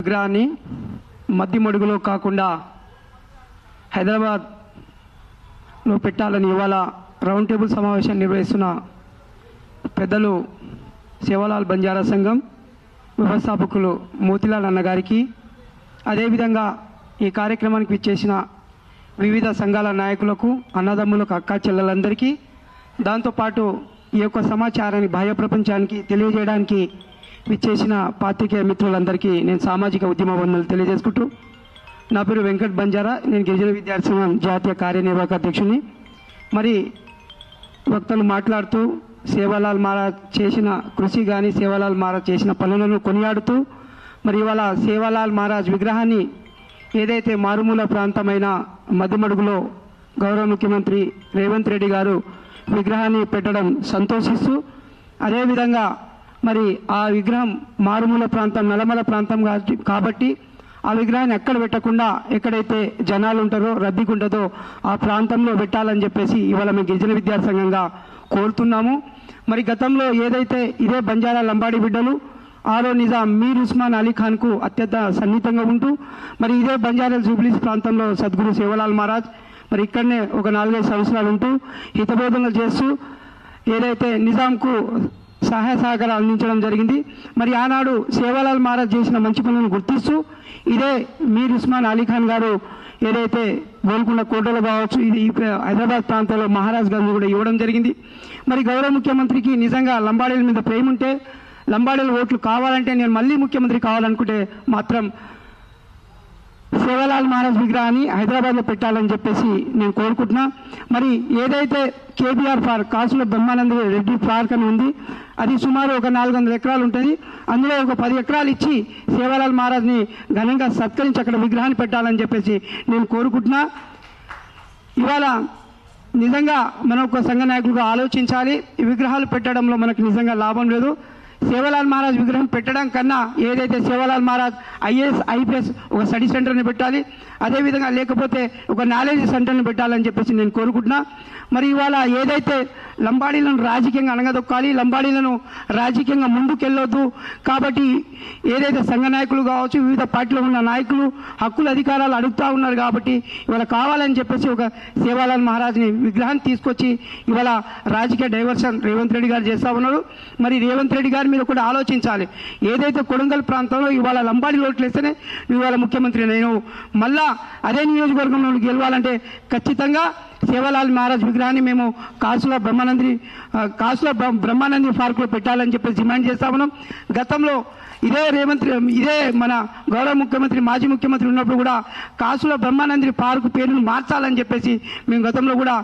విగ్రహాన్ని మద్దిమడుగులో కాకుండా హైదరాబాద్లో పెట్టాలని ఇవాళ రౌండ్ టేబుల్ సమావేశాన్ని నిర్వహిస్తున్న పెద్దలు సేవాలాల్ బంజారా సంఘం వ్యవస్థాపకులు మోతిలాల్ అన్నగారికి, అదేవిధంగా ఈ కార్యక్రమానికి విచ్చేసిన వివిధ సంఘాల నాయకులకు, అన్నదమ్ములకు, అక్కా చెల్లెలందరికీ, దాంతోపాటు ఈ యొక్క సమాచారాన్ని బాహ్య ప్రపంచానికి తెలియజేయడానికి విచ్చేసిన పాత్రికేయ మిత్రులందరికీ నేను సామాజిక ఉద్యమ వందనలు తెలియజేసుకుంటూ, నా పేరు వెంకట్ బంజారా, నేను గిరిజన విద్యార్థి సంఘం జాతీయ కార్యనిర్వాహక అధ్యక్షుని. మరి వక్తలు మాట్లాడుతూ సేవాలాల్ మహారాజ్ చేసిన కృషి కానీ సేవాలాల్ మహారాజ్ చేసిన పనులను కొనియాడుతూ, మరి ఇవాళ సేవాలాల్ మహారాజ్ విగ్రహాన్ని ఏదైతే మారుమూల ప్రాంతమైన మద్దిమడుగులో గౌరవ ముఖ్యమంత్రి రేవంత్ రెడ్డి గారు విగ్రహాన్ని పెట్టడం సంతోషిస్తూ, అదేవిధంగా మరి ఆ విగ్రహం మారుమూల ప్రాంతం నల్లమల ప్రాంతం కాబట్టి ఆ విగ్రహాన్ని ఎక్కడ పెట్టకుండా ఎక్కడైతే జనాలు ఉంటారో రద్దీగా ఉంటుందో ఆ ప్రాంతంలో పెట్టాలని చెప్పేసి ఇవాళ మేము గిరిజన విద్యార్థి సంఘంగా కోరుతున్నాము. మరి గతంలో ఏదైతే ఇదే బంజారా లంబాడి బిడ్డలు ఆరో నిజాం మీర్ ఉస్మాన్ అలీ ఖాన్కు అత్యంత సన్నిహితంగా ఉంటూ మరి ఇదే బంజారా జూబ్లీస్ ప్రాంతంలో సద్గురు సేవాలాల్ మహారాజ్ మరి ఇక్కడనే ఒక 4-5 సంవత్సరాలు ఉంటూ హితబోధనలు చేస్తూ ఏదైతే నిజాంకు సహాయ సహకారాలు అందించడం జరిగింది. మరి ఆనాడు సేవాలాల్ మహారాజ్ చేసిన మంచి పనులను గుర్తిస్తూ ఇదే మీర్ ఉస్మాన్ అలీ ఖాన్ గారు ఏదైతే గోల్కొండ కోటలో కావచ్చు, ఇది హైదరాబాద్ ప్రాంతంలో మహారాజ్ గంజ్ కూడా ఇవ్వడం జరిగింది. మరి గౌరవ ముఖ్యమంత్రికి నిజంగా లంబాడీల మీద ప్రేమ ఉంటే, లంబాడీల ఓట్లు కావాలంటే, నేను మళ్ళీ ముఖ్యమంత్రి కావాలనుకుంటే మాత్రం సేవాలాల్ మహారాజ్ విగ్రహాన్ని హైదరాబాద్లో పెట్టాలని చెప్పేసి నేను కోరుకుంటున్నా. మరి ఏదైతే కేబీఆర్ పార్క్ కాసుల బ్రహ్మానంద రెడ్డి పార్క్ అని ఉంది, అది సుమారు ఒక 400 ఎకరాలు ఉంటుంది. అందులో ఒక 10 ఎకరాలు ఇచ్చి సేవాలాల్ మహారాజ్ని ఘనంగా సత్కరించి అక్కడ విగ్రహాన్ని పెట్టాలని చెప్పేసి నేను కోరుకుంటున్నా. ఇవాళ నిజంగా మనం ఒక సంఘ నాయకులుగా ఆలోచించాలి. ఈ విగ్రహాలు పెట్టడంలో మనకు నిజంగా లాభం లేదు. సేవాలాల్ మహారాజ్ విగ్రహం పెట్టడం కన్నా ఏదైతే సేవాలాల్ మహారాజ్ ఐఏఎస్ ఐపీఎస్ ఒక స్టడీ సెంటర్ని పెట్టాలి, అదేవిధంగా లేకపోతే ఒక నాలెడ్జ్ సెంటర్ని పెట్టాలని చెప్పేసి నేను కోరుకుంటున్నా. మరి ఇవాళ ఏదైతే లంబాడీలను రాజకీయంగా అణగదొక్కాలి, లంబాడీలను రాజకీయంగా ముందుకెళ్ళొద్దు కాబట్టి ఏదైతే సంఘ నాయకులు కావచ్చు, వివిధ పార్టీలో ఉన్న నాయకులు హక్కుల అధికారాలు అడుగుతూ ఉన్నారు కాబట్టి ఇవాళ కావాలని చెప్పేసి ఒక సేవాలాల్ మహారాజ్ని విగ్రహాన్ని తీసుకొచ్చి ఇవాళ రాజకీయ డైవర్షన్ రేవంత్ రెడ్డి గారు చేస్తూ ఉన్నారు. మరి రేవంత్ రెడ్డి గారు మీరు కూడా ఆలోచించాలి. ఏదైతే కొడంగల్ ప్రాంతంలో ఇవాళ లంబాడీ ఓట్లు వేస్తేనే ఇవాళ ముఖ్యమంత్రి నేను మళ్ళా అదే నియోజకవర్గంలో గెలవాలంటే ఖచ్చితంగా సేవాలాల్ మహారాజ్ విగ్రహాన్ని మేము కాసుల బ్రహ్మానంది పార్కులో పెట్టాలని చెప్పేసి డిమాండ్ చేస్తా ఉన్నాం. గతంలో ఇదే మన గౌరవ ముఖ్యమంత్రి మాజీ ముఖ్యమంత్రి ఉన్నప్పుడు కూడా కాసుల బ్రహ్మానంది పార్కు పేరును మార్చాలని చెప్పేసి మేము గతంలో కూడా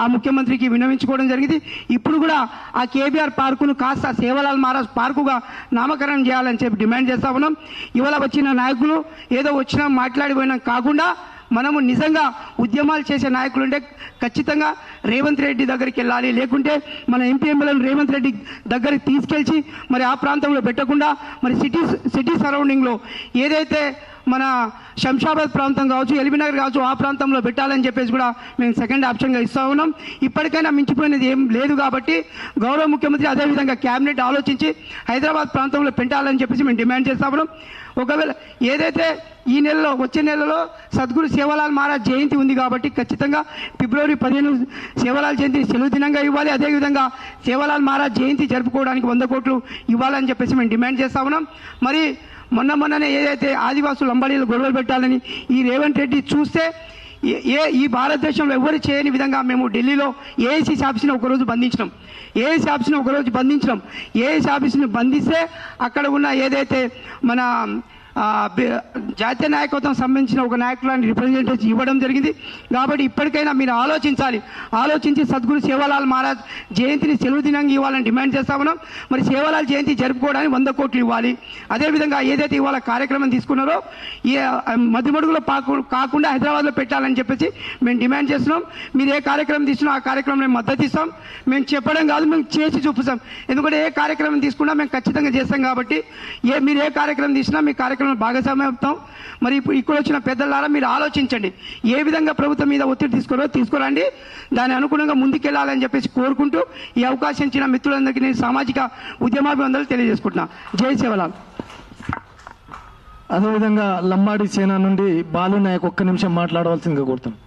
ఆ ముఖ్యమంత్రికి విన్నవించుకోవడం జరిగింది. ఇప్పుడు కూడా ఆ కేబీఆర్ పార్కును కాస్త సేవాలాల్ మహారాజ్ పార్కుగా నామకరణం చేయాలని చెప్పి డిమాండ్ చేస్తా ఉన్నాం. ఇవాళ వచ్చిన నాయకులు ఏదో వచ్చినా మాట్లాడిపోయినా కాకుండా మనము నిజంగా ఉద్యమాలు చేసే నాయకులుంటే ఖచ్చితంగా రేవంత్ రెడ్డి దగ్గరికి వెళ్ళాలి, లేకుంటే మన ఎంపీ ఎమ్మెల్యేలను రేవంత్ రెడ్డి దగ్గరికి తీసుకెళ్ళి మరి ఆ ప్రాంతంలో పెట్టకుండా మరి సిటీ సరౌండింగ్లో ఏదైతే మన శంషాబాద్ ప్రాంతం కావచ్చు, ఎల్బీనగర్ కావచ్చు, ఆ ప్రాంతంలో పెట్టాలని చెప్పేసి కూడా మేము సెకండ్ ఆప్షన్గా ఇస్తూ ఉన్నాం. ఇప్పటికైనా మించిపోయినది ఏం లేదు కాబట్టి గౌరవ ముఖ్యమంత్రి అదేవిధంగా క్యాబినెట్ ఆలోచించి హైదరాబాద్ ప్రాంతంలో పెట్టాలని చెప్పేసి మేము డిమాండ్ చేస్తా ఉన్నాం. ఒకవేళ ఏదైతే ఈ నెలలో వచ్చే నెలలో సద్గురు సేవాలాల్ మహారాజ్ జయంతి ఉంది కాబట్టి ఖచ్చితంగా ఫిబ్రవరి 15 సేవాలాల్ జయంతి సెలవు దినంగా ఇవ్వాలి. అదేవిధంగా సేవాలాల్ మహారాజ్ జయంతి జరుపుకోవడానికి 100 కోట్లు ఇవ్వాలని చెప్పేసి మేము డిమాండ్ చేస్తా ఉన్నాం. మరి మొన్ననే ఏదైతే ఆదివాసులు లంబాడీలు గొడవలు పెట్టాలని ఈ రేవంత్ రెడ్డి చూస్తే ఈ భారతదేశంలో ఎవరు చేయని విధంగా మేము ఢిల్లీలో ఏఐసీసీ ఆఫీస్ని ఒకరోజు బంధించినాం. ఏఐసీ ఆఫీస్ని బంధిస్తే అక్కడ ఉన్న ఏదైతే మన జాతీయ నాయకత్వం సంబంధించిన ఒక నాయకులని రిప్రజెంటేటివ్ ఇవ్వడం జరిగింది. కాబట్టి ఇప్పటికైనా మీరు ఆలోచించి సద్గురు సేవాలాల్ మహారాజ్ జయంతిని సెలవు దినంగా ఇవ్వాలని డిమాండ్ చేస్తా ఉన్నాం. మరి సేవాలాల్ జయంతి జరుపుకోవడానికి 100 కోట్లు ఇవ్వాలి. అదేవిధంగా ఏదైతే ఇవాళ కార్యక్రమం తీసుకున్నారో ఈ మధ్యమడుగులో కాకుండా హైదరాబాద్లో పెట్టాలని చెప్పేసి మేము డిమాండ్ చేస్తున్నాం. మీరు ఏ కార్యక్రమం తీసుకున్నా ఆ కార్యక్రమం మేము మద్దతు ఇస్తాం. మేము చెప్పడం కాదు, మేము చేసి చూపిస్తాం. ఎందుకంటే ఏ కార్యక్రమం తీసుకున్నా మేము ఖచ్చితంగా చేస్తాం కాబట్టి మీరు ఏ కార్యక్రమం తీసినా మీ కార్యక్రమం భాగస్వామ్యం అవుతాం. మరి ఇప్పుడు ఇక్కడ వచ్చిన పెద్దలారా మీరు ఆలోచించండి, ఏ విధంగా ప్రభుత్వం మీద ఒత్తిడి తీసుకురండి, దాని అనుగుణంగా ముందుకెళ్లాలని చెప్పేసి కోరుకుంటూ ఈ అవకాశం ఇచ్చిన మిత్రులందరికీ నేను సామాజిక ఉద్యమాభివందనలు తెలియజేసుకుంటున్నా. జై సేవలాల్. అదేవిధంగా లంబాడి సేన నుండి బాలు నాయక్ ఒక్క నిమిషం మాట్లాడవలసిందిగా కోరుతాను.